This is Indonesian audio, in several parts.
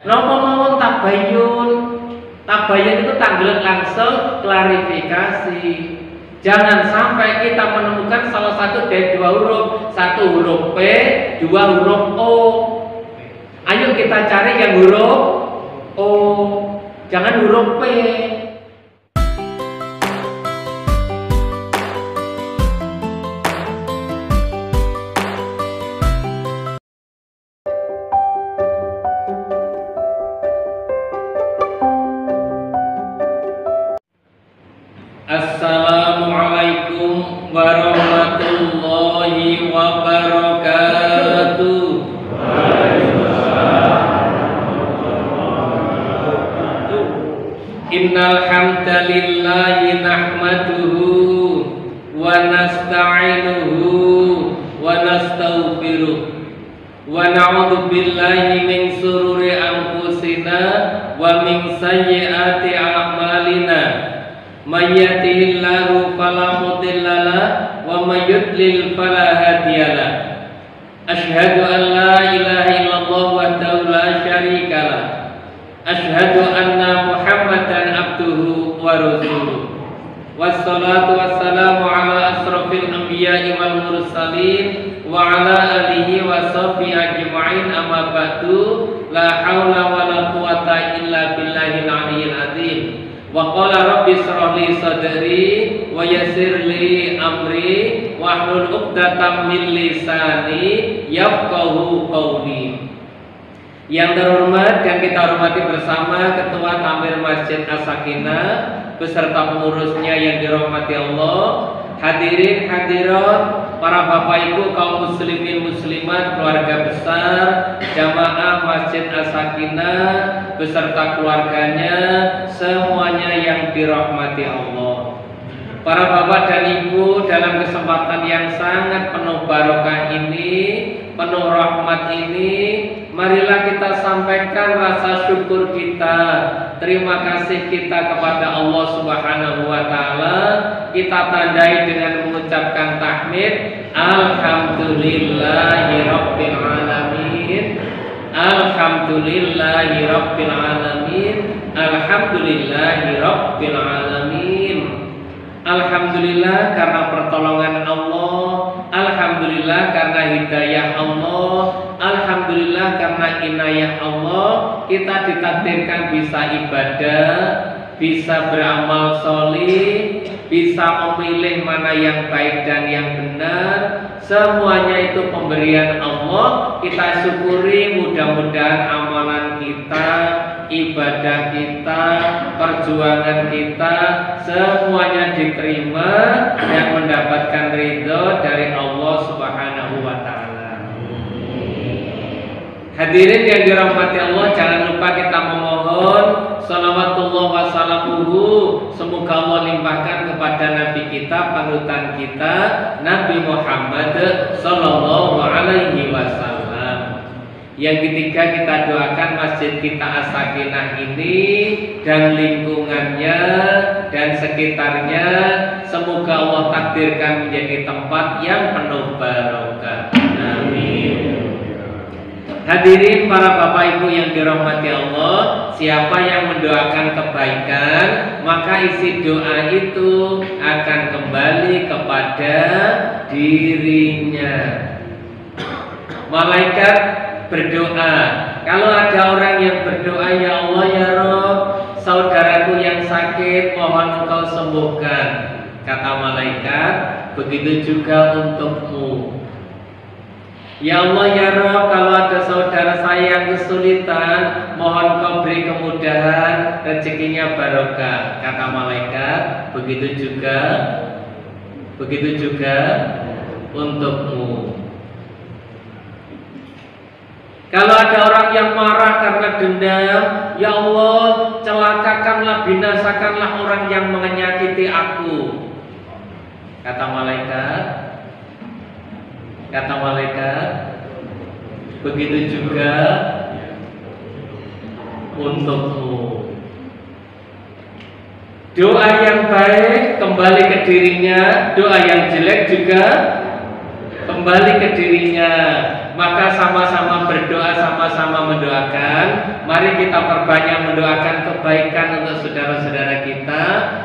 Napa mawon tabayun? Tabayun itu tanggelet langsung klarifikasi. Jangan sampai kita menemukan salah satu dari dua huruf, satu huruf P, dua huruf O. Ayo kita cari yang huruf O, jangan huruf P. Assalamualaikum warahmatullahi wabarakatuh. Innal hamdalillahi nahmaduhu wa nasta'inuhu wa nastaghfiruh wa na'udzu billahi min shururi anfusina wa min sayyiati a'malina. May yahdihillahu fala mudhillalah wa may yudlil fala hadiyalah. Asyhadu an la ilaha illallah wahdahu la syarikalah. Asyhadu anna Muhammadan abduhu wa rasuluh. Wassalatu wassalamu ala asrofil anbiya'i wal mursalin wa ala alihi wa sahbihi ajma'in, amma ba'du. La haula wa la quwata illa billahil aliyyil azim. Wa qala rabbi shrah li sadri wa yassir li amri wa hlul 'uqdatam min lisani yafqahu qawli. Yang terhormat dan kita hormati bersama Ketua Takmir Masjid As-Sakinah beserta pengurusnya yang dirahmati Allah, hadirin hadirat, para bapak ibu kaum muslimin muslimat, keluarga besar jamaah Masjid As-Sakinah beserta keluarganya, semuanya yang dirahmati Allah. Para bapak dan ibu, dalam kesempatan yang sangat penuh barokah ini, penuh rahmat ini, marilah kita sampaikan rasa syukur kita, terima kasih kita kepada Allah Subhanahu wa taala. Kita tandai dengan mengucapkan tahmid, alhamdulillahirabbil alamin. Alhamdulillahirabbil alamin. Alhamdulillahirabbil alamin. Alhamdulillah karena pertolongan Allah, alhamdulillah karena hidayah Allah, alhamdulillah karena inayah Allah, kita ditakdirkan bisa ibadah, bisa beramal solih, bisa memilih mana yang baik dan yang benar. Semuanya itu pemberian Allah. Kita syukuri, mudah-mudahan amalan kita, ibadah kita, perjuangan kita, semuanya diterima dan mendapatkan ridho dari Allah Subhanahu wa taala. Hadirin yang dirahmati Allah, jangan lupa kita memohon salawatullah wassalamuhu, semoga Allah limpahkan kepada Nabi kita, panutan kita, Nabi Muhammad sallallahu alaihi wasallam. Yang ketiga, kita doakan masjid kita As-Sakinah ini dan lingkungannya dan sekitarnya, semoga Allah takdirkan menjadi tempat yang penuh barokah. Amin. Hadirin para bapak ibu yang dirahmati Allah, siapa yang mendoakan kebaikan, maka isi doa itu akan kembali kepada dirinya. Malaikat berdoa. Kalau ada orang yang berdoa, ya Allah ya Rabb, saudaraku yang sakit mohon Engkau sembuhkan. Kata malaikat, begitu juga untukmu. Ya Allah ya Rabb, kalau ada saudara saya yang kesulitan, mohon Kau beri kemudahan, rezekinya barokah. Kata malaikat, begitu juga untukmu. Kalau ada orang yang marah karena dendam, ya Allah, celakakanlah, binasakanlah orang yang menyakiti aku. Kata malaikat, begitu juga untukmu. Doa yang baik kembali ke dirinya, doa yang jelek juga kembali ke dirinya. Maka sama-sama berdoa, sama-sama mendoakan. Mari kita perbanyak mendoakan kebaikan untuk saudara-saudara kita.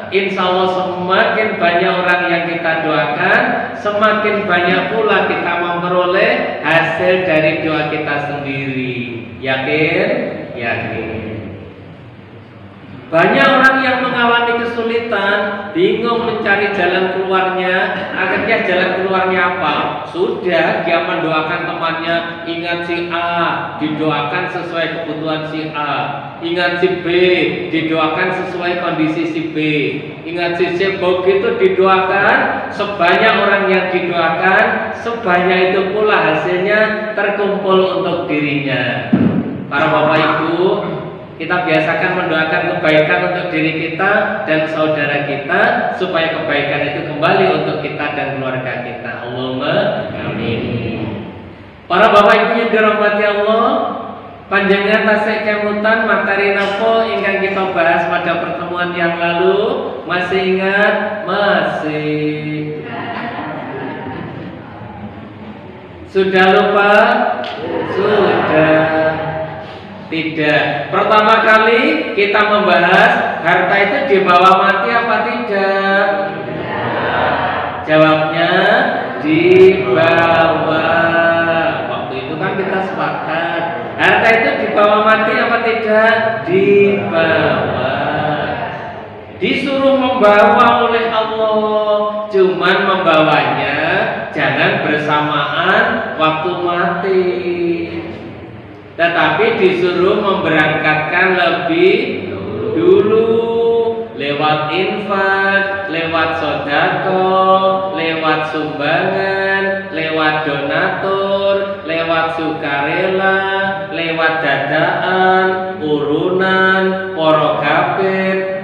Insya Allah semakin banyak orang yang kita doakan, semakin banyak pula kita memperoleh hasil dari doa kita sendiri. Yakin? Yakin. Banyak orang yang mengalami kesulitan, bingung mencari jalan keluarnya. Akhirnya jalan keluarnya apa? Sudah dia mendoakan temannya, ingat si A, didoakan sesuai kebutuhan si A. Ingat si B, didoakan sesuai kondisi si B. Ingat si C, begitu didoakan. Sebanyak orang yang didoakan, sebanyak itu pula hasilnya terkumpul untuk dirinya. Para Bapak Ibu, kita biasakan mendoakan kebaikan untuk diri kita dan saudara kita, supaya kebaikan itu kembali untuk kita dan keluarga kita. Allahumma amin. Para Bapak Ibu yang dirahmati Allah, panjenengan tasih kemutan materi napa ingkang kita bahas pada pertemuan yang lalu? Masih ingat? Masih. Sudah lupa? Sudah. Tidak. Pertama kali kita membahas harta itu dibawa mati apa tidak? Jawabnya dibawa. Waktu itu kan kita sepakat. Harta itu dibawa mati apa tidak? Dibawa. Disuruh membawa oleh Allah, cuman membawanya jangan bersamaan waktu mati. Tetapi disuruh memberangkatkan lebih dulu, lewat infak, lewat sedekah, lewat sumbangan, lewat donatur, lewat sukarela, lewat dadaan, urunan, poro gabir.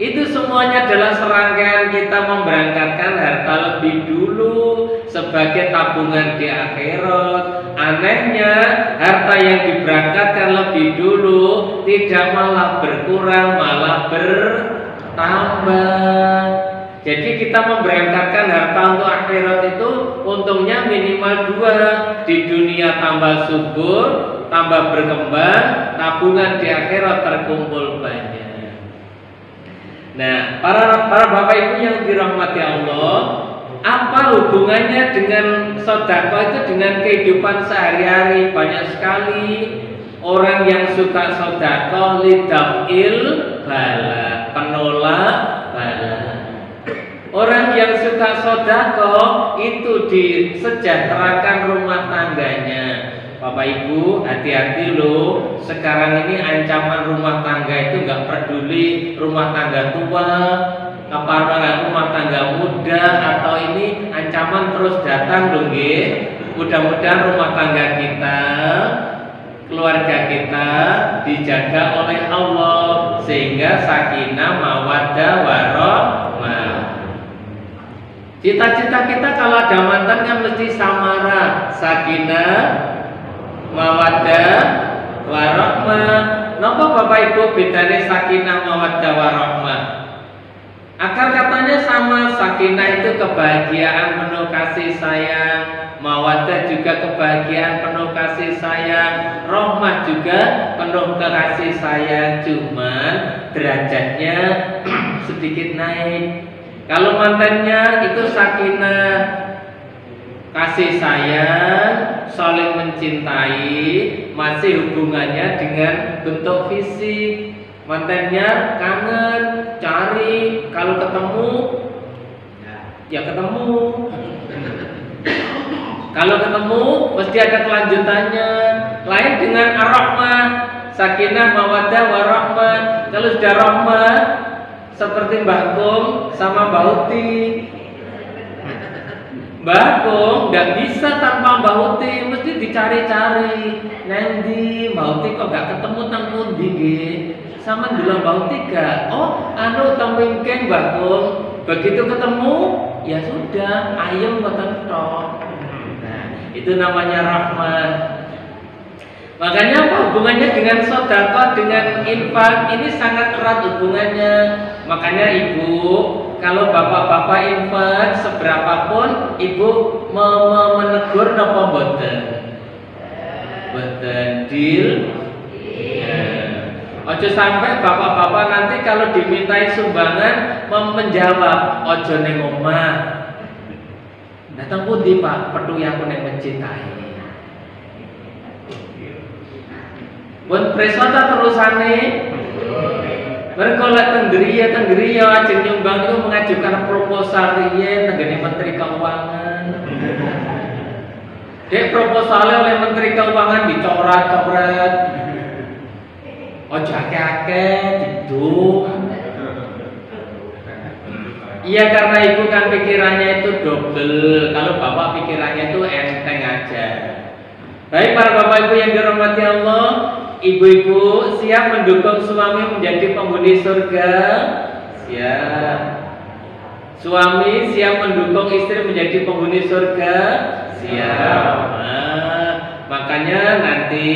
Itu semuanya adalah serangkaian kita memberangkatkan harta lebih dulu sebagai tabungan di akhirat. Anehnya, harta yang diberangkatkan lebih dulu tidak malah berkurang, malah bertambah. Jadi kita memberangkatkan harta untuk akhirat itu untungnya minimal 2. Di dunia tambah subur, tambah berkembang, tabungan di akhirat terkumpul banyak. Nah, para Bapak Ibu yang dirahmati Allah, apa hubungannya dengan sedekah itu dengan kehidupan sehari-hari? Banyak sekali orang yang suka sedekah lidafil bala, penolak bala. Orang yang suka sedekah itu disejahterakan rumah tangganya. Bapak Ibu, hati-hati loh. Sekarang ini ancaman rumah tangga itu nggak peduli rumah tangga tua, apa rumah tangga muda, atau ini ancaman terus datang loh, nggih. Mudah-mudahan rumah tangga kita, keluarga kita dijaga oleh Allah sehingga sakinah, mawaddah, warahmah. Cita-cita kita kalau ada mantan kan mesti samara, sakinah, mawaddah, warahmah. Napa Bapak Ibu bedane sakinah, mawaddah, warahmah? Akar katanya sama. Sakinah itu kebahagiaan penuh kasih sayang, mawaddah juga kebahagiaan penuh kasih sayang, rahmah juga penuh kasih sayang. Cuman derajatnya sedikit naik. Kalau mantannya itu sakinah, kasih sayang, saling mencintai, masih hubungannya dengan bentuk fisik. Mantannya kangen, cari, kalau ketemu ya ketemu. Kalau ketemu mesti ada kelanjutannya. Lain dengan ar-rahmah, sakinah, mawaddah, warahmah. Kalau sudah rahmah seperti Mbah Kum sama Mbah Uti. Mbah Kum nggak bisa tanpa Mbah Uti, mesti dicari-cari. Nanti Mbah Uti kok nggak ketemu nang pundi nggih? Sama dulu Mbah Uti gak? Oh, anu tamingken Mbah Kum. Begitu ketemu, ya sudah, ayam boten tok. Nah, itu namanya rahmat. Makanya apa hubungannya dengan sedekah, dengan infak? Ini sangat erat hubungannya. Makanya ibu, kalau bapak-bapak infak seberapapun, ibu menegur napa mboten? Mboten deal. Ya. Ojo sampai bapak-bapak nanti kalau dimintai sumbangan menjawab ojo ning omah. Datang pundi Pak? Petuhi aku ning masjid ae. Pun preso ta terusane. Mereka lek tenggeriya ajeng nyumbang itu mengajukan proposal riyen nenggene Menteri Keuangan. Dek proposalnya oleh Menteri Keuangan dicoret-coret. Ojo akeh-akeh diduk. Iya karena ibu kan pikirannya itu double. Kalau bapak pikirannya itu enteng aja. Baik para bapak ibu yang dirahmati Allah, ibu-ibu siap mendukung suami menjadi penghuni surga? Siap. Suami siap mendukung istri menjadi penghuni surga? Siap. Nah, makanya nanti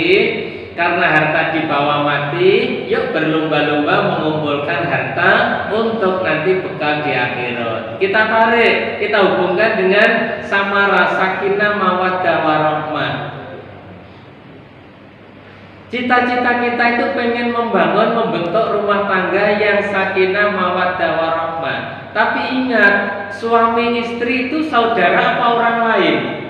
karena harta dibawa mati, yuk berlomba-lomba mengumpulkan harta untuk nanti bekal di akhirat. Kita tarik, kita hubungkan dengan samara, sakinah, mawaddah, warahmah. Cita-cita kita itu pengen membentuk rumah tangga yang sakinah, mawaddah, warahmah. Tapi ingat, suami istri itu saudara apa orang lain?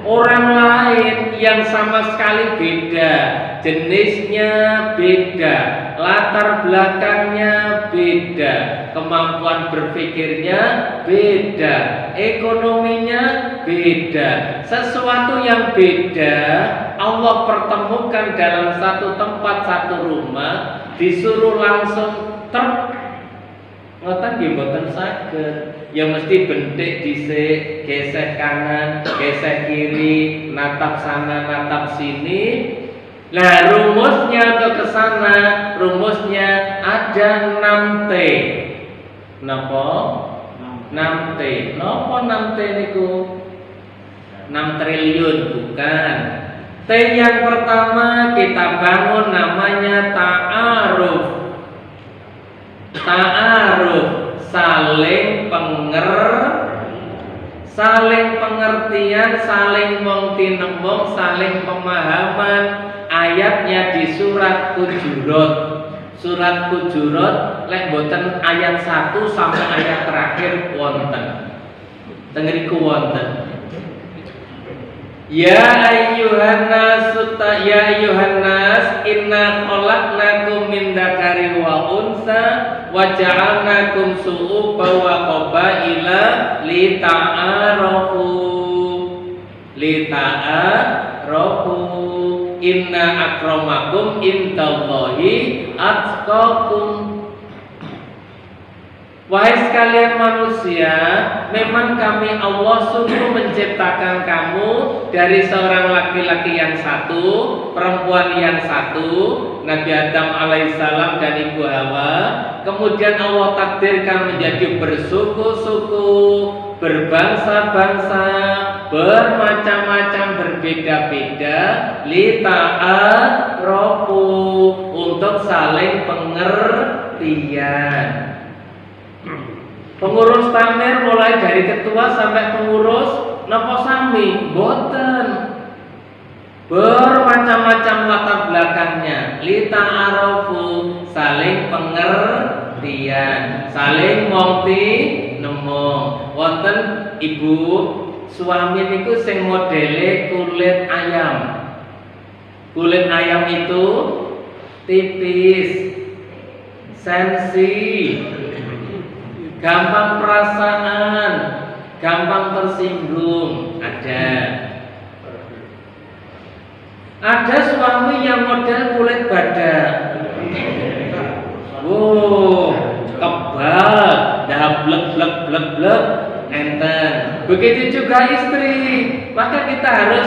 Orang lain yang sama sekali beda, jenisnya beda, latar belakangnya beda, kemampuan berpikirnya beda, ekonominya beda. Sesuatu yang beda Allah pertemukan dalam satu tempat, satu rumah, disuruh langsung ngoten nggih mboten saged. Ya mesti bentik dhisik, gesek kanan, gesek kiri, natap sana, natap sini. Nah, rumusnya untuk ke sana, rumusnya ada 6T. Napa? 6T. Napa 6T niku? 6 triliun bukan. T yang pertama kita bangun namanya ta'aruf. Ta'aruf, saling pengertian, saling mengtinembung, saling pemahaman. Ayatnya di surat Hujurat. Surat Hujurat lek boten ayat 1 sampai ayat terakhir wonten. Tengeriku wonten. Ya ayyuhan nas inna khalaqnakum min dzakarin wa unsa wa ja'alnakum syu'uban wa qabaila lita'arafu inna akramakum indallahi atqakum. Wahai sekalian manusia, memang kami Allah sungguh menciptakan kamu dari seorang laki-laki yang satu, perempuan yang satu, Nabi Adam alaihissalam dan Ibu Hawa. Kemudian Allah takdirkan menjadi bersuku-suku, berbangsa-bangsa, bermacam-macam, berbeda-beda, lita'arafu, untuk saling pengertian. Pengurus Tamir mulai dari ketua sampai pengurus napa sami boten, bermacam-macam latar belakangnya, lita'arafu, saling pengertian, saling mongti nemong. Wonten ibu suami niku sing modele kulit ayam. Kulit ayam itu tipis, sensi, gampang perasaan, gampang tersinggung. Ada suami yang model kulit badak. Kebal, dah blek, enten. Begitu juga istri. Maka kita harus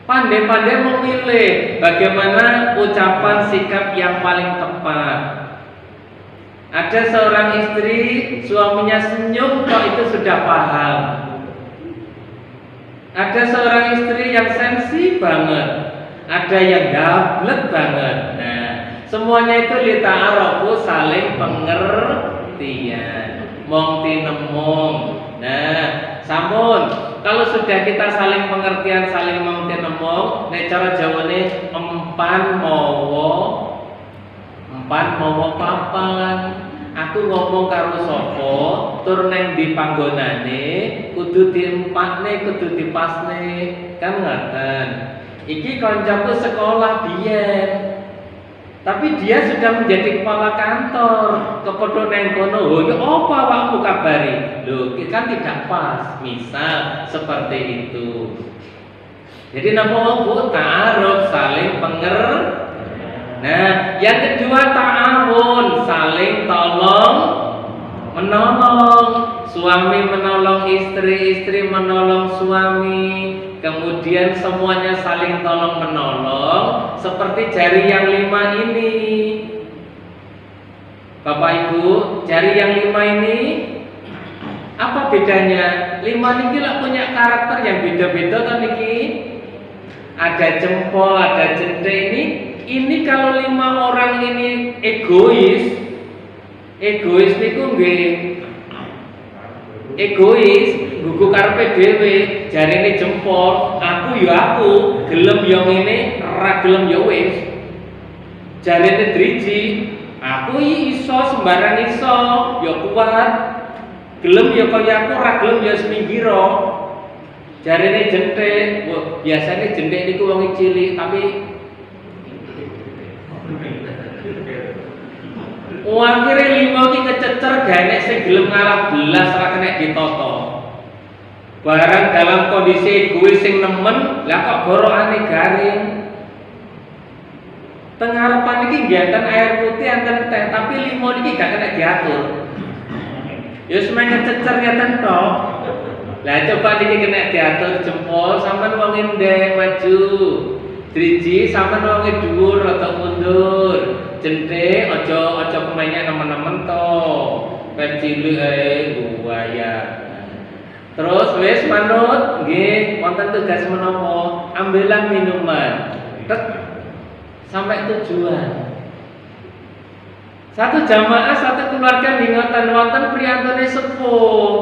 pandai-pandai memilih bagaimana ucapan sikap yang paling tepat. Ada seorang istri, suaminya senyum kok itu sudah paham. Ada seorang istri yang sensi banget. ada yang gablek banget. Nah, semuanya itu lita'arofu, saling pengertian. Mong tinemong. Nah, sampun kalau sudah kita saling pengertian, saling mong tinemong, nek cara Jawane empan mawa papan. Aku ngomong karo sapa, tur neng di panggonane, kudu diempatne, kudu dipasne, kan ngoten. Iki kancaku sekolah biyen. Tapi dia sudah menjadi kepala kantor, kepodo neng kono, "Oh, ya apa awakmu kabari?" Loh, kan tidak pas. Misal seperti itu. Jadi napa Bu? Ta'aruf, saling pengertian. Nah, yang kedua ta'awun, saling tolong menolong. Suami menolong istri, istri menolong suami. Kemudian semuanya saling tolong menolong, seperti jari yang 5 ini. Bapak Ibu, jari yang 5 ini apa bedanya? 5 niki lah punya karakter yang beda-beda kan niki. Ada jempol, ada jende ini. Ini kalau 5 orang ini egois niku nggih egois, gugu karepe dhewe, jarine jempol, aku ya aku, gelem ya ngene, ora gelem ya wis. Jarine driji, aku iso sembarang iso, ya kuat. Gelem ya kaya aku, ora gelem ya seminggiro. Jarine jentik, biasanya jentik niku wong cilik tapi akhirnya 5 ki kececer gane sing gelem ngalah belas ora kena ditoto. Barang dalam kondisi egois sing nemen, lah kok gorokane garing. Tengarepan iki ngganten air putih anten teh, tapi 5 niki gak kena diatur. Ya semen kececer ngeten tok. Lah coba niki kena diatur jempol sampean wong ndek maju. Driji sampean wong dhuwur atau mundur. Jente ojo pemainnya teman-teman toh cilik buaya. Terus wis manut nggih wonten tugas menapa? Ambillah minuman. Sampai tujuan. Satu jamaah, satu keluarga ngoten wonten priyantune sepuh.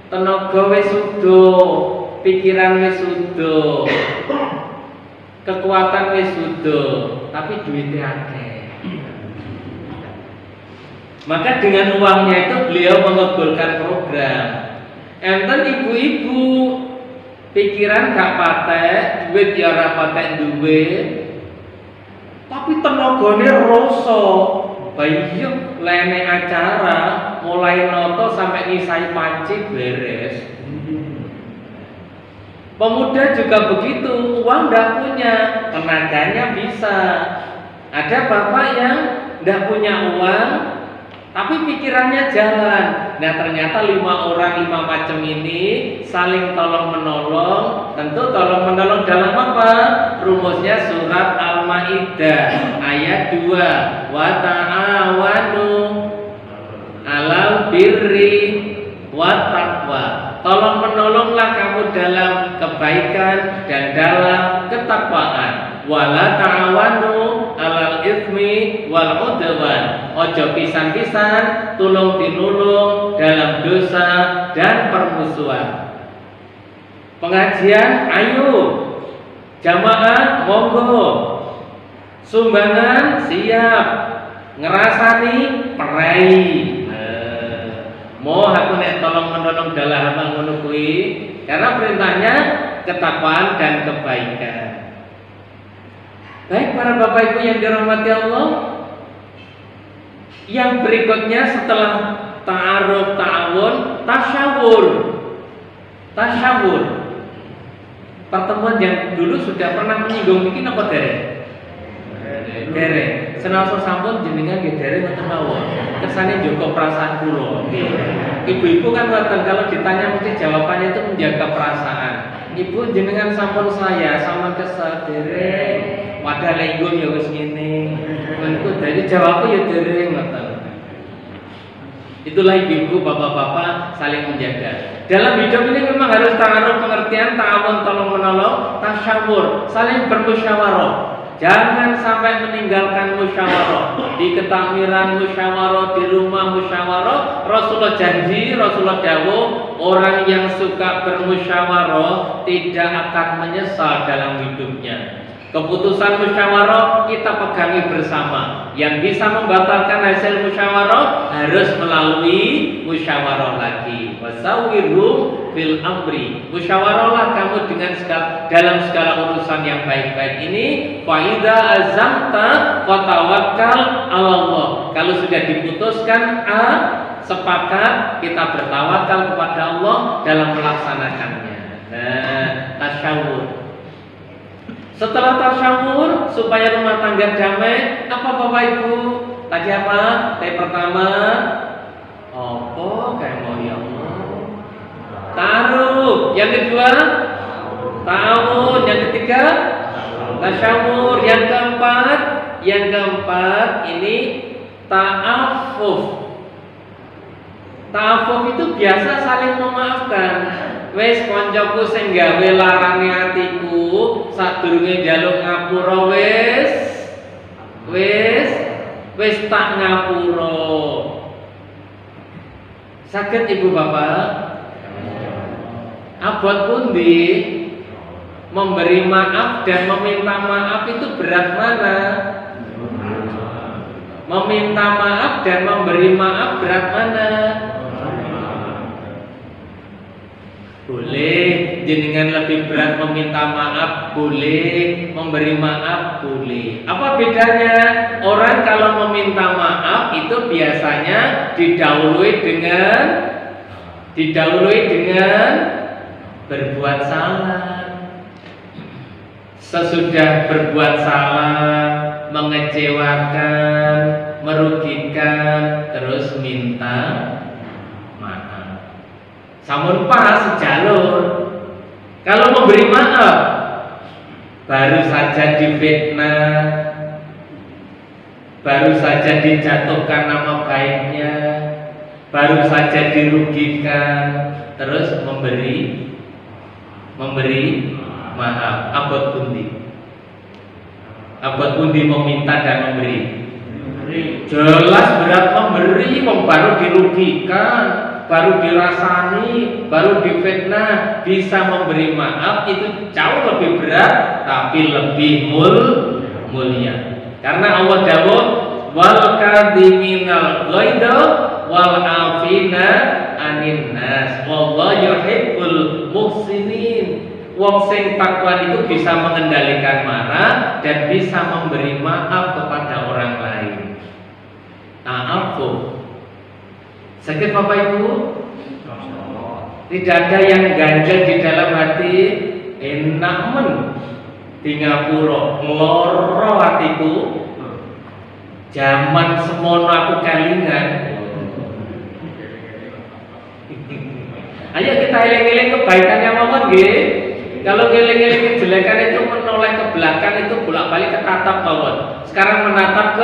Tenaga wis sudo, pikiran wis sudo. Kekuatan wis sudo, tapi duitnya akeh. Maka dengan uangnya itu beliau mengebulkan program. Enten ibu-ibu pikiran gak patek, duit ya ora patek duit, tapi tenagane rasa. Bayang lene acara mulai noto sampai nyisai panci beres. Pemuda juga begitu, uang ndak punya, tenaganya bisa. Ada bapak yang ndak punya uang, tapi pikirannya jalan. Nah ternyata 5 orang 5 macam ini saling tolong menolong. Tentu tolong menolong dalam apa? Rumusnya surat Al-Maidah ayat 2. Wa ta'awanu 'alal birri wa taqwa. Tolong menolonglah kamu dalam kebaikan dan dalam ketakwaan. Wala ta'awanu 'alal itsmi wal 'udwan. Ojo pisan-pisan tulung tinulung dalam dosa dan permusuhan. Pengajian ayo, jamaah monggo, sumbangan siap, ngerasani perai. Mau aku nek tolong menolong dalam hal ngono kuwi karena perintahnya ketakwaan dan kebaikan. Baik para Bapak Ibu yang dirahmati Allah, yang berikutnya setelah ta'aruf, ta'awun, tasyawur. Tasyawur. Pertemuan yang dulu sudah pernah menyinggung iki napa dereng? Dereng. Senaosa sampun jenengan nggih dereng ngoten mawon. Kersane njogo perasaan kula. Ibu-ibu kan ngoten kalau ditanya mesti jawabannya itu menjaga perasaan. Ibu jenengan sampun saya sama kesel dereng. Wadah lenggon ya wis ngene. Mengko dadi jawabku ya dereng ngoten. Itulah ibu-ibu, bapak-bapak saling menjaga. Dalam hidup ini memang harus ta'aruf, pengertian, ta'awun, tolong menolong, tasyawur, saling bermusyawarah. Jangan sampai meninggalkan musyawarah. Di ketakmiran musyawarah, di rumah musyawarah. Rasulullah janji, Rasulullah dawuh, orang yang suka bermusyawarah tidak akan menyesal dalam hidupnya. Keputusan musyawarah kita pegangi bersama. Yang bisa membatalkan hasil musyawarah harus melalui musyawarah lagi. Wasawirhum fil amri. Musyawarahlah kamu dengan dalam segala urusan yang baik-baik ini. Fa idza azamta fatawakkal 'ala Allah. Kalau sudah diputuskan sepakat kita bertawakal kepada Allah dalam melaksanakannya. Nah, tasyawur. Setelah tasyawur supaya rumah tangga damai, apa Bapak Ibu? Tadi apa? Yang pertama, kayak mau ya Allah. Ta'aruf. Yang kedua, ta'awun. Yang ketiga, tasyawur. Yang keempat ini ta'afuf. Ta'afuf itu biasa saling memaafkan. Wes koncoku sing gawe larane atiku sadurunge njaluk ngapura wes tak ngapura. Saged Ibu Bapak? Abot pundi memberi maaf dan meminta maaf itu berat mana? Meminta maaf dan memberi maaf berat mana? Boleh, jenengan lebih berat meminta maaf, boleh, memberi maaf, boleh. Apa bedanya? Orang kalau meminta maaf itu biasanya didahului dengan berbuat salah. Sesudah berbuat salah, mengecewakan, merugikan, terus minta samun pas sejalur. Kalau memberi maaf baru saja difitnah, baru saja dijatuhkan nama baiknya, baru saja dirugikan, terus memberi maaf. Abot pundi meminta dan memberi. Jelas berat memberi, baru dirugikan, baru dirasani, baru difitnah. Bisa memberi maaf itu jauh lebih berat, tapi lebih mulia. Karena Allah dawuh wal kadhiminal ghaidha wal afina anin nas wallahu yuhibbul muhsinin. Wong sing takwa itu bisa mengendalikan marah dan bisa memberi maaf kepada orang lain. Ta'afuf. Sakit Bapak Ibu? Tidak ada yang ganjel di dalam hati. Enak men di ngapura ngloro hatiku. Zaman semono aku kelingan. Ayo kita eling-eling kebaikannya mawon nggih. Kalau eling-eling kejelekan itu menoleh ke belakang itu bolak-balik ketatap mawon. Sekarang menatap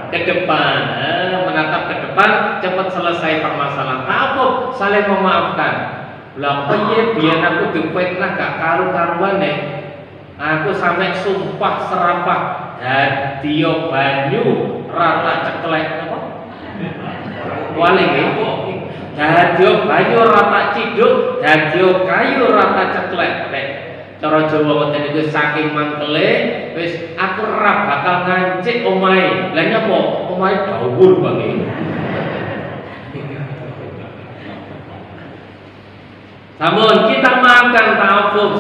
ke depan, menatap ke depan, cepat selesai permasalahan. Ta'afuf, saling memaafkan. Lah piye biyen aku difitnah gak karu-karuan nek. Aku sampe sumpah serapah dadi banyu rata ceklek apa? Wale nggih. Dadi banyu rata ciduk, dadi kayu rata ceklek. Nek cara Jawa ngoten niku saking mangkele wis aku ora bakal ngancik omahe. Lah nyapa? Omahe dhawur banget. Namun kita maafkan ta'afuf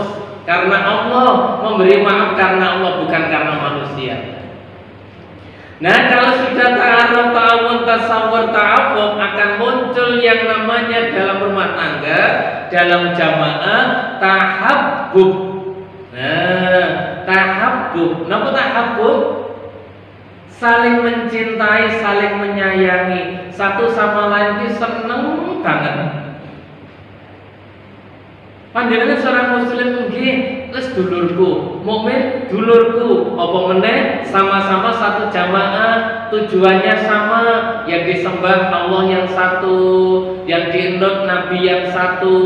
karena Allah, memberi maaf karena Allah bukan karena manusia. Nah, kalau sudah ta'aruf, ta'awun, tasawwur, ta'afuf akan muncul yang namanya dalam rumah tangga, dalam jamaah tahabbub. Nah, tahabbub. Napa tahabbub? Saling mencintai, saling menyayangi, satu sama lain itu seneng banget. Panjenengan seorang muslim nggih, wis dulurku, mukmin dulurku, apa meneh sama-sama satu jamaah tujuannya sama, yang disembah Allah yang satu, yang dienut Nabi yang satu,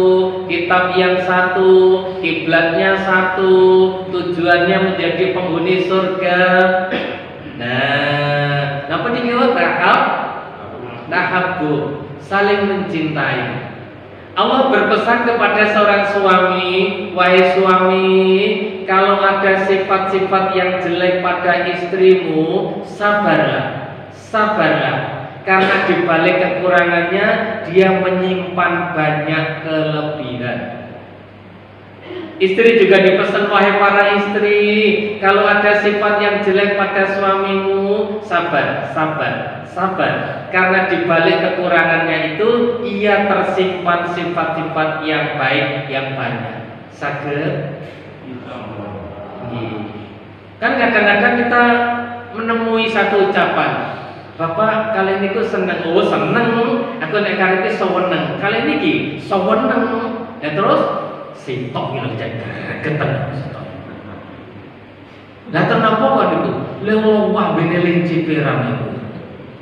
kitab yang satu, kiblatnya satu, tujuannya menjadi penghuni surga. Nah, napa niki tahabbu, saling mencintai. Allah berpesan kepada seorang suami, wahai suami, kalau ada sifat-sifat yang jelek pada istrimu, sabarlah, sabarlah. Karena di balik kekurangannya, dia menyimpan banyak kelebihan. Istri juga dipesan, wahai para istri, kalau ada sifat yang jelek pada suamimu, sabar, sabar, sabar. Karena di balik kekurangannya itu, ia tersimpan sifat-sifat yang baik yang banyak. Saged? Kan kadang-kadang kita menemui satu ucapan, Bapak kali ini ku seneng, oh seneng, aku nek kali ini seweneng, kali ini ki seweneng, ya terus sintok gitu jadi keteng. Nah kenapa kok itu? Lewah benelinci perang itu.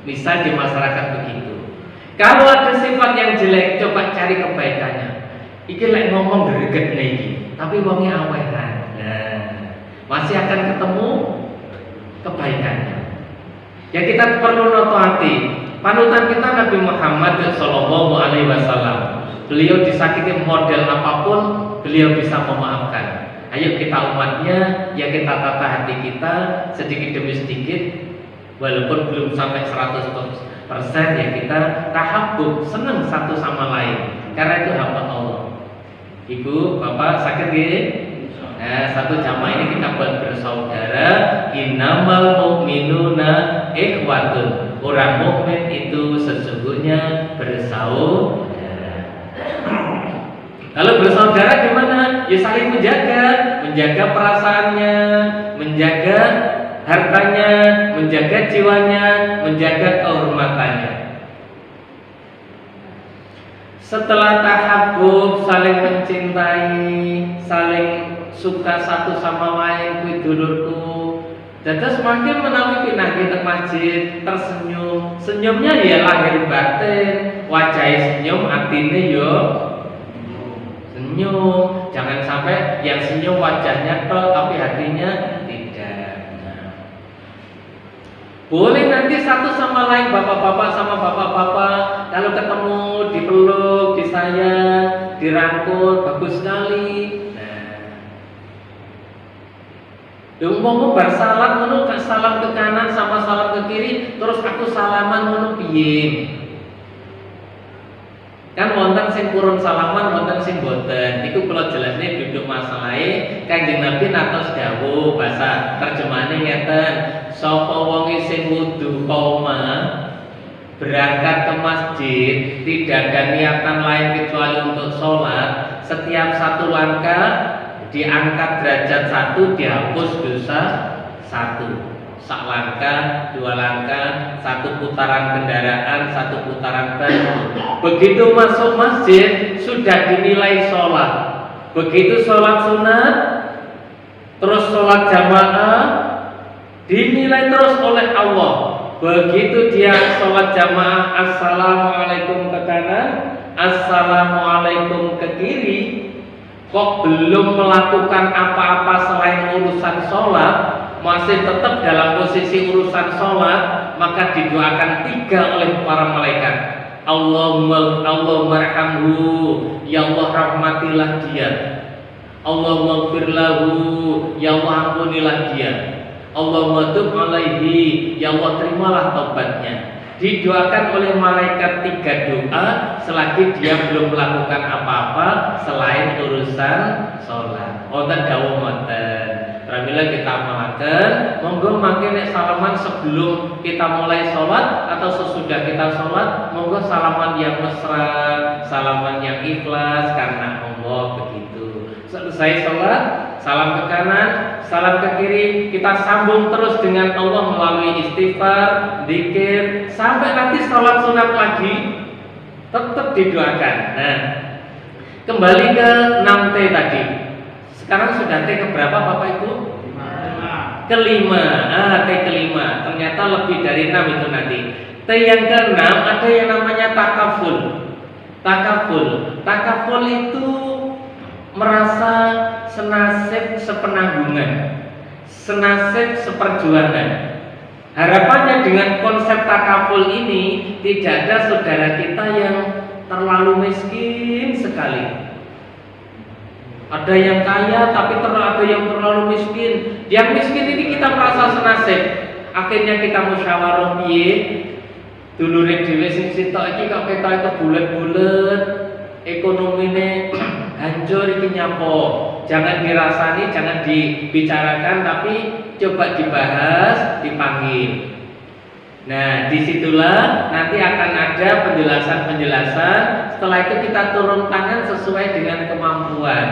Bisa di masyarakat begitu. Kalau ada sifat yang jelek, coba cari kebaikannya. Iki lek ngomong greget iki, tapi wonge awehan. Nah, masih akan ketemu kebaikannya. Ya kita perlu notoati. Panutan kita Nabi Muhammad Shallallahu Alaihi Wasallam. Beliau disakiti model apapun, beliau bisa memaafkan. Ayo kita umatnya, ya kita tata hati kita sedikit demi sedikit, walaupun belum sampai 100%, ya kita tahabbub, senang satu sama lain, karena itu hamba Allah. Ibu, bapak sakit ya? Nah, satu jamaah ini kita buat bersaudara. Innamal mu'minuna ikhwatun. Orang mukmin itu sesungguhnya bersaudara. Kalau bersaudara gimana? Ya saling menjaga perasaannya, menjaga hartanya, menjaga jiwanya, menjaga kehormatannya. Setelah tahabbub, saling mencintai, saling suka satu sama lain, kuwi dulurku. Dados semakin menawi pindah ke masjid, tersenyum. Senyumnya ya lahir batin, wajah senyum, atine yo senyum. Jangan sampai yang senyum wajahnya tok tapi hatinya tidak. Boleh nanti satu sama lain, bapak-bapak sama bapak-bapak, kalau ketemu dipeluk, disayang, dirangkul, bagus sekali. Umpama bar salam ngono, salam ke kanan sama salam ke kiri, terus aku salaman ngono piye? Kan wonten sing purun salaman, wonten sing boten. Iku kula jelasne duduk masalahe Kanjeng Nabi natos dawuh, bahasa terjemahane ngeten, sapa wonge sing wudu qauma berangkat ke masjid, tidak ada niatan lain kecuali untuk sholat, setiap satu langkah diangkat derajat satu, dihapus dosa satu. Sak langkah, dua langkah, satu putaran kendaraan, satu putaran ban. Begitu masuk masjid sudah dinilai sholat. Begitu sholat sunat, terus sholat jamaah dinilai terus oleh Allah. Begitu dia sholat jamaah, assalamualaikum ke kanan, assalamualaikum ke kiri, kok belum melakukan apa-apa selain urusan sholat, masih tetap dalam posisi urusan sholat, maka didoakan 3 oleh para malaikat. Allahumma arhamhu, ya Allah rahmatilah dia. Allahumma firlahu, ya Allah ampunilah dia. Allahumma tub alaihi, ya Allah terimalah taubatnya. Didoakan oleh malaikat 3 doa selagi dia belum melakukan apa-apa selain urusan sholat. Wonten dawuh ngoten. Pramila kita amalaken, monggo mangke nek salaman sebelum kita mulai sholat atau sesudah kita sholat, monggo salaman yang mesra, salaman yang ikhlas karena Allah begitu. Selesai sholat, salam ke kanan, salam ke kiri, kita sambung terus dengan Allah melalui istighfar, zikir, sampai nanti sholat sunat lagi, tetap didoakan. Nah, kembali ke 6T tadi. Sekarang sudah T keberapa Bapak Ibu? 5. Kelima, T kelima. Ternyata lebih dari 6 itu nanti. T yang keenam ada yang namanya takaful. Takaful itu merasa senasib sepenanggungan, senasib seperjuangan. Harapannya dengan konsep takaful ini tidak ada saudara kita yang terlalu miskin sekali. Ada yang kaya tapi ada yang terlalu miskin. Yang miskin ini kita merasa senasib. Akhirnya kita musyawarah piye? Dulure dhewe sing sitok iki kok ketok itu bulet-bulet, ekonomine hancur iki nyapo. Jangan dirasani, jangan dibicarakan, tapi coba dibahas, dipanggil. Nah, disitulah nanti akan ada penjelasan-penjelasan. Setelah itu kita turun tangan sesuai dengan kemampuan.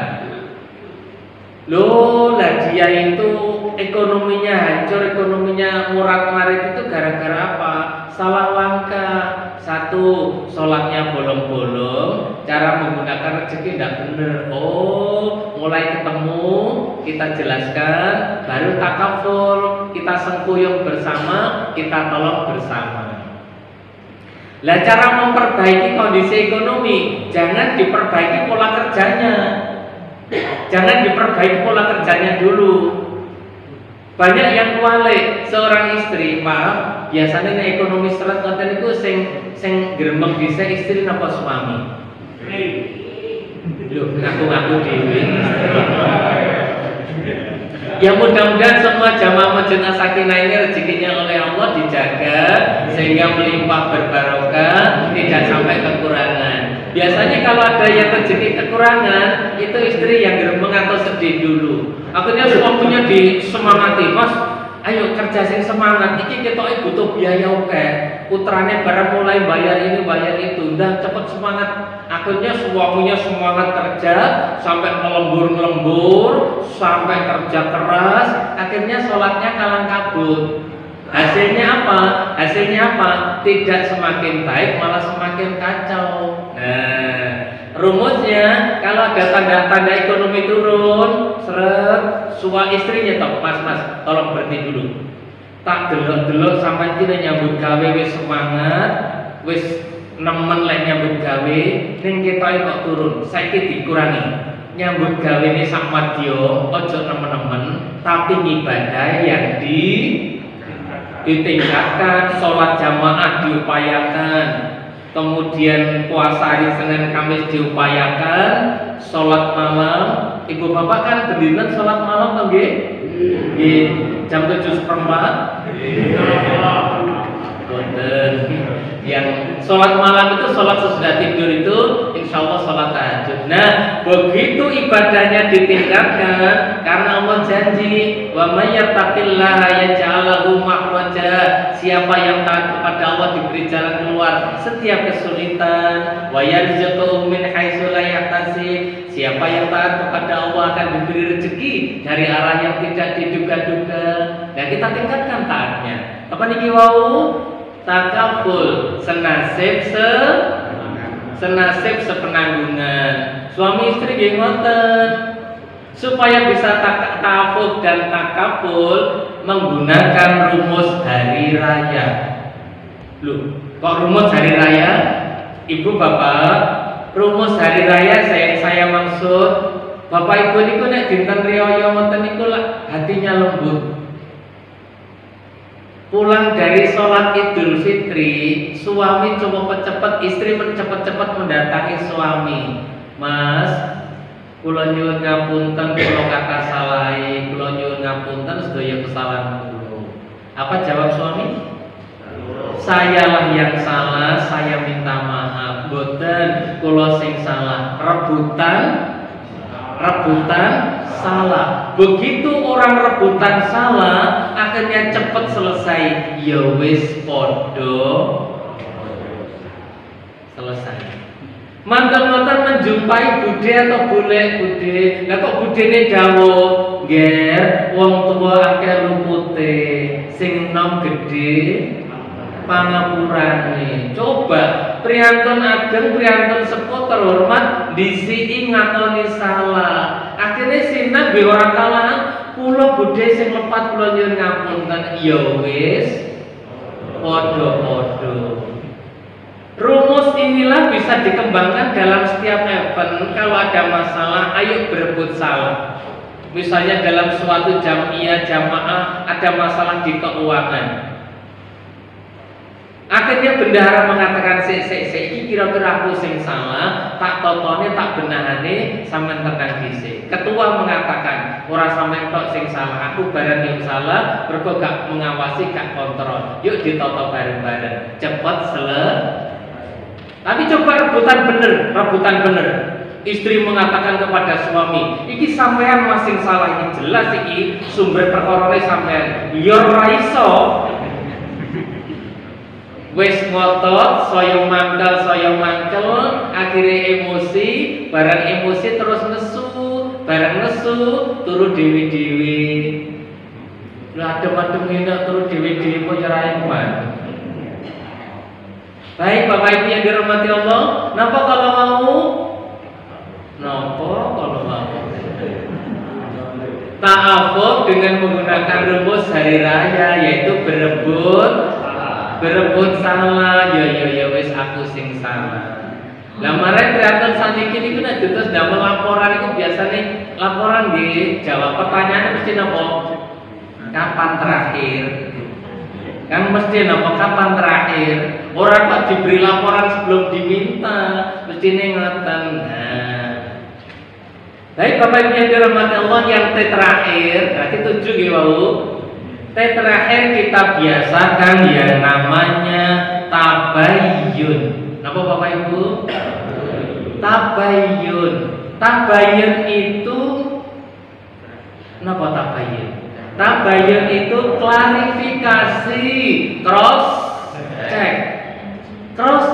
Loh, lah dia itu ekonominya hancur, ekonominya murat-marit itu gara-gara apa? Salah langkah. Satu, sholatnya bolong-bolong, cara menggunakan rezeki tidak benar. Oh, mulai ketemu, kita jelaskan, baru takaful, kita sengkuyung bersama, kita tolong bersama. Lah cara memperbaiki kondisi ekonomi, jangan diperbaiki pola kerjanya. Jangan diperbaiki pola kerjanya dulu. Banyak yang kualik seorang istri, maaf, biasanya nek ekonomi seret konten itu sing gremeng dhisik istri napa suami. Loh, ngaku-ngaku dhewe. Ya mudah-mudahan semua jamaah Masjid As-Sakinah ini rezekinya oleh Allah dijaga sehingga melimpah berbarokah, tidak sampai kekurangan. Biasanya kalau ada yang rezeki kekurangan, itu istri yang gremeng atau sedih dulu. Akhirnya suaminya disemangati, Mas, ayo kerja sing semangat. Iki ketoke butuh biaya oke. Putrane barang mulai bayar ini bayar itu, udah cepet semangat. Akhirnya suaminya semangat kerja sampai melembur-lembur, sampai kerja keras. Akhirnya sholatnya kalang kabut. Hasilnya apa? Tidak semakin baik, malah semakin kacau. Nah, rumusnya kalau ada tanda-tanda ekonomi turun, seret, suami istrinya toh, mas, tolong berhenti dulu. Tak delok-delok sampai kini nyambut gawe wis semangat, wis nemen lek nyambut gawe, ning ketoke kok turun. Saiki dikurangi. Nyambut gawe ini sak madya, ojo nemen-nemen, tapi ibadah yang ditingkatkan, sholat jamaah diupayakan, kemudian puasa hari Senin Kamis diupayakan, sholat malam. Ibu bapak kan bendina sholat malam toh nggih? Nggih, jam 7.4. Boten. Yang sholat malam itu sholat sesudah tidur itu insya Allah sholat tahajud. Nah, begitu ibadahnya ditingkatkan karena Allah janji wa may yattaqillaha yaj'al lahu makhraja. Siapa yang taat kepada Allah diberi jalan keluar setiap kesulitan. Wa yarzuquhu min haitsu la yahtasib. Siapa yang taat kepada Allah akan diberi rezeki dari arah yang tidak diduga-duga. Dan kita tingkatkan taatnya. Apa niki wau? Takaful, senasib sepenanggungan. Suami istri nggih ngoten. Supaya bisa takaful dan takaful menggunakan rumus hari raya. Loh, kok rumus hari raya? Ibu bapak, rumus hari raya saya maksud bapak ibu niku nek dinten riyaya ngoten niku hatinya lembut. Pulang dari sholat Idul Fitri, suami coba cepet, istri cepet-cepet mendatangi suami. Mas, kula nyuwun ngapunten, kula kata salahi, kula nyuwun ngapunten sedaya kesalahan kula. Apa jawab suami? Sayalah yang salah, saya minta maaf. Boten kula sing salah. Rebutan salah. Begitu orang rebutan salah, akhirnya cepat selesai. Ya wis podo selesai. Mantan-mantan menjumpai bude atau bude. Lah kok budene dawuh, "Nger, wong tua akeh lupute, sing nom gede pangapurane." Coba priyantun ageng, priyantun sepuh terhormat disiki ngatoni salah. Akhirnya sinan be orang kalah kula budhe sing lepat kula nyuwun ngapunten ya wis padha-padha. Rumus inilah bisa dikembangkan dalam setiap event. Kalau ada masalah, ayo berebut salah. Misalnya dalam suatu jamiah jamaah ada masalah di keuangan. Akhirnya bendahara mengatakan iki kira-kira aku sing salah, tak totone tak benahane sampean tenang dhisik. Ketua mengatakan ora sampean tok sing salah, aku bareng yang salah, mergo gak mengawasi gak kontrol. Yuk ditoto bareng-bareng. Cepet Tapi coba rebutan bener. Istri mengatakan kepada suami, iki sampean masing salah, ini jelas iki sumber perkorone sampean. Ya ora iso. Wes ngotot, soyo mangkel, akhirnya emosi, barang emosi terus nesu, turu dewi-dewi. Lah adem-adem ini turu dewi-dewi kok nyerahin man. Baik Bapak Ibu yang dirahmati Allah, napa kalau mau? Ta'awuf dengan menggunakan rumus hari raya, yaitu berebut salah, ya wis aku sing salah. Lah mare kreator saniki niku nek terus damel laporan iku biasane laporan nggih jawab pertanyaannya mesti napa? Kapan terakhir? Kan mesti napa kapan terakhir? Ora kok diberi laporan sebelum diminta, mestine ngoten. Baik Bapak Ibu yang dirahmati Allah, yang terakhir, berarti 7 nggih wau. Terakhir kita biasakan yang namanya tabayyun. Napa Bapak Ibu? Tabayyun. Tabayyun itu napa tabayyun? Tabayyun itu klarifikasi, cross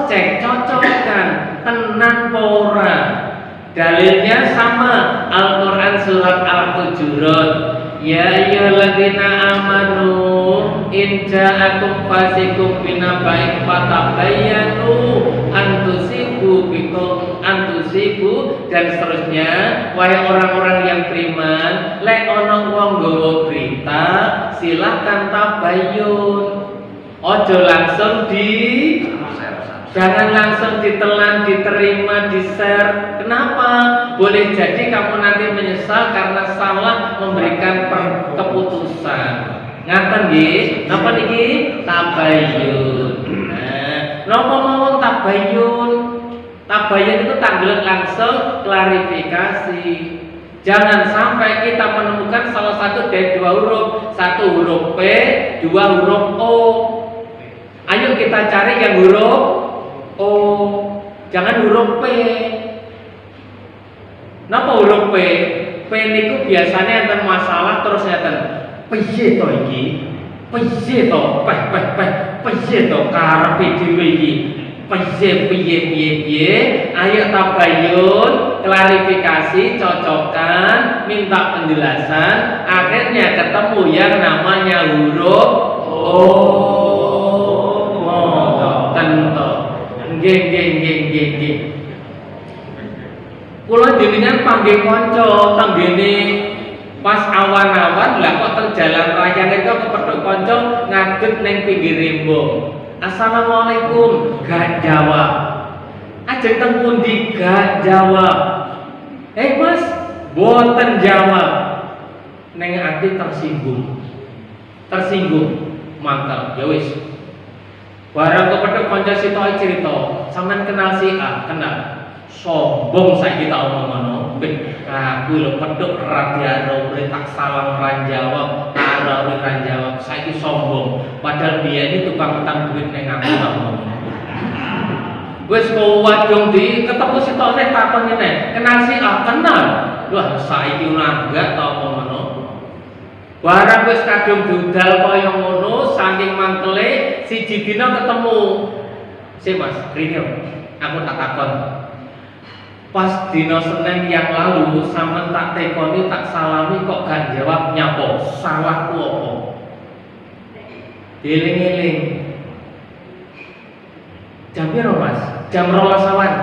check, cocokkan, tenan pora. Dalilnya sama, Al-Quran surat Al-Hujurat. Ya ayyuhalladzina amanu in ja'akum fasiqun binaba'in fatabayyanu antusibu dan seterusnya. Wahai orang-orang yang beriman, lek ana wong nggawa berita, silahkan tabayyun. Ojo langsung jangan langsung ditelan, diterima, di-share. Kenapa? Boleh jadi kamu nanti menyesal karena salah memberikan keputusan. Ngaten nggih? Napa niki? Tabayyun. Napa mawon tabayyun? Tabayyun itu tanglet langsung klarifikasi. Jangan sampai kita menemukan salah satu dari dua huruf, satu huruf P, dua huruf O. Ayo kita cari yang huruf O, jangan huruf P. Napa huruf P? P niku biasanya enten masalah terus enten piye to iki? Piye to? Piye to karepe dhewe iki? Piye? Ayo tabayyun, klarifikasi, cocokkan, minta penjelasan, akhirnya ketemu yang namanya huruf O. Nggih. Kula jenengan panggih kanca tenggene pas awan-awan lah kok teng jalan raya niku kepethuk kanca ngadeg ning pinggir rembong. Assalamualaikum, gak jawab. Ajeng teng pundi gak jawab. Mas, boten jawab. Ning ati tersinggung. Mantap, ya wis. Barang kepethuk kanca sitok cerita, sampean kenal si A, kenal. Sombong saiki tak omong-omong. Aku lho pedhuk radiaro tak salam ran jawab, ora ran jawab. Saiki sombong. Padahal biyen itu tukang utang duit ning aku ngomong. Wis kuwat dong ketemu sitok nek takon ngene. Kenal si A, kenal. Wah, saiki nanggat ta omong-omong. Barang wis kadung dudal kaya ngono, saking mangkele siji dina ketemu. Mas, rene aku tak takon. Pas dina Senin yang lalu sampean tak tekoni tak salami kok gak jawab nyapa? Salahku apa? Eling-eling. Jam piro, Mas? Jam 12 awan.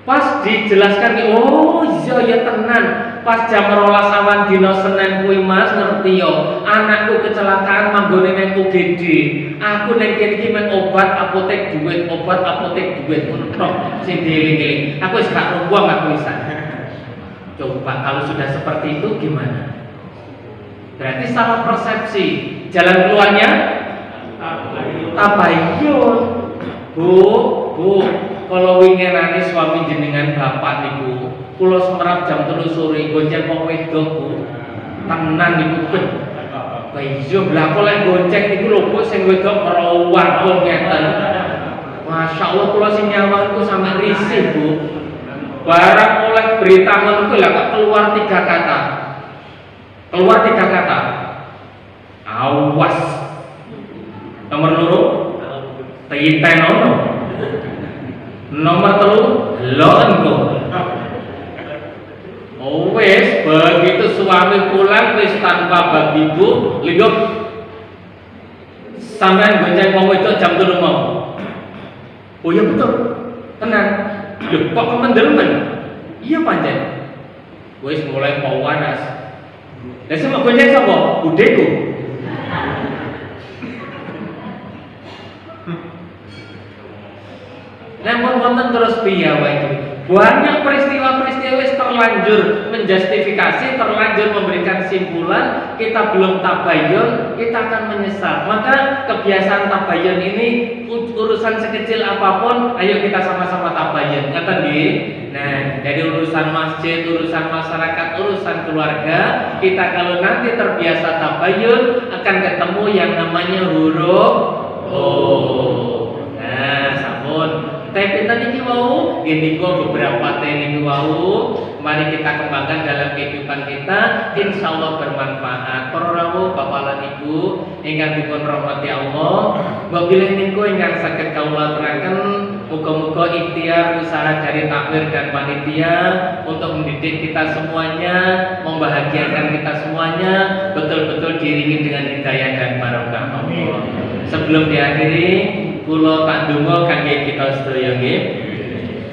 Pas dijelaskan, oh iya ya tenan. pas jam 12 awan dina Senin kuwi Mas ngerti yo, anakku kecelakaan manggone nang UGD. Aku nang kene iki men obat apotek duit ngono tok sing dieling-eling. Aku wis gak ruwang aku wisan. Coba kalau sudah seperti itu gimana? Berarti salah persepsi. Jalan keluarnya tabayun. Bu, kalau winginane suami jenengan bapak niku, kula semerap jam 3 sore gonceng wong wedok Bu. Tenan niku ben. Iya, lah kok lek gonceng niku lho Bu sing wedok merawat kok ngeten. Masya Allah kula sing nyawang iku sampe risih Bu. Barang oleh berita ngono kuwi lah keluar 3 kata. Keluar 3 kata. Awas. Nomor loro titenono. Nomor 3 lo engko. Oh wes begitu suami pulang wis tanpa babi Bu, lihat sampean gonceng wong wedok jam 3 mau. Oh iya betul. Tenang. Loh kok kemendelmen? Iya pancen. Wis mulai pawanas. Lah sing mau gonceng sapa? Budeku. Namun wonten terus piye wae. Banyak peristiwa-peristiwa wis terlanjur menjustifikasi, terlanjur memberikan simpulan, kita belum tabayun, kita akan menyesal. Maka kebiasaan tabayun ini urusan sekecil apapun, ayo kita sama-sama tabayun. Ngaten nggih? Nah, dari urusan masjid, urusan masyarakat, urusan keluarga, kita kalau nanti terbiasa tabayun akan ketemu yang namanya huruf oh. Nah, sampun. Teh kita niki wau, gini kok beberapa teh niki wau, mari kita kembangkan dalam kehidupan kita, insya Allah bermanfaat. Para rawuh bapak lan ibu, ingkang dipun rahmati Allah, wabilih niku ingkang saged kawula aturaken, muga-muga ikhtiar usaha dari takmir dan panitia untuk mendidik kita semuanya, membahagiakan kita semuanya, betul-betul diiringi dengan hidayah dan barokah Allah. Sebelum diakhiri, kula tak donga kangge kita sedaya nggih.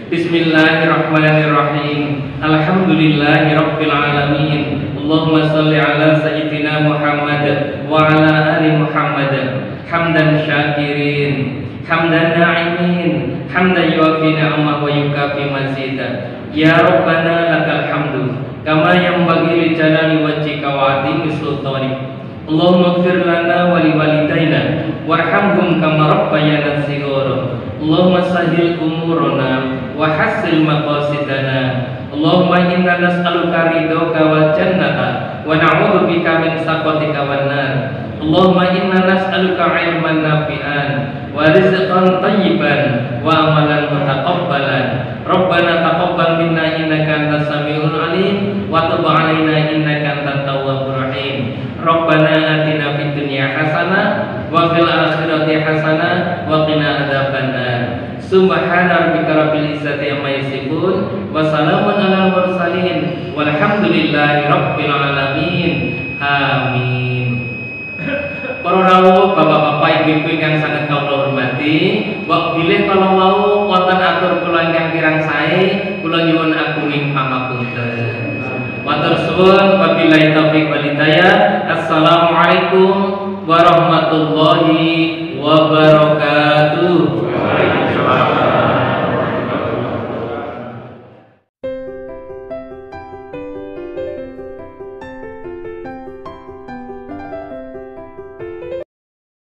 Bismillahirrahmanirrahim. Alhamdulillahirabbil alamin. Allahumma shalli ala sayyidina Muhammad wa ala ali Muhammad. Hamdan syakirin, hamdan na'imin, hamdan yuwafi ni'amah wa yukafi mazida. Ya Rabbana lakal hamdu kama yanbaghi li jalali wajhika wa 'azimi sultanik. Allahumma ighfir lana wa li walidayna warhamhum kama rabbayana shighara. Allahumma sahhil umurana wa hassil maqasidana. Allahumma inna nas'aluka ridhaka wal jannata wa na'udzubika min sakhatika wan nar. Allahumma inna nas'aluka 'ilman nafi'an wa rizqan thayyiban wa amalan mutaqabbalan. Rabbana taqabbal minna innaka antas samiul alim wa tub 'alaina innaka antat tawwabur rahim. Rabbana atina fid dunya hasanah wa fil akhirati hasanah wa qina adzabannar. Subhana rabbika rabbil izzati amma yasifun wa salamun alal mursalin walhamdulillahi rabbil alamin. Amin. Para rawuh bapak-bapak ibu-ibu yang sangat kula hormati, wak bilih kalau mau wonten atur kula ingkang kirang sae, kula nyuwun agunging pangapunten. Matur suwun, wabillahi taufiq wal hidayah. Assalamualaikum warahmatullahi wabarakatuh.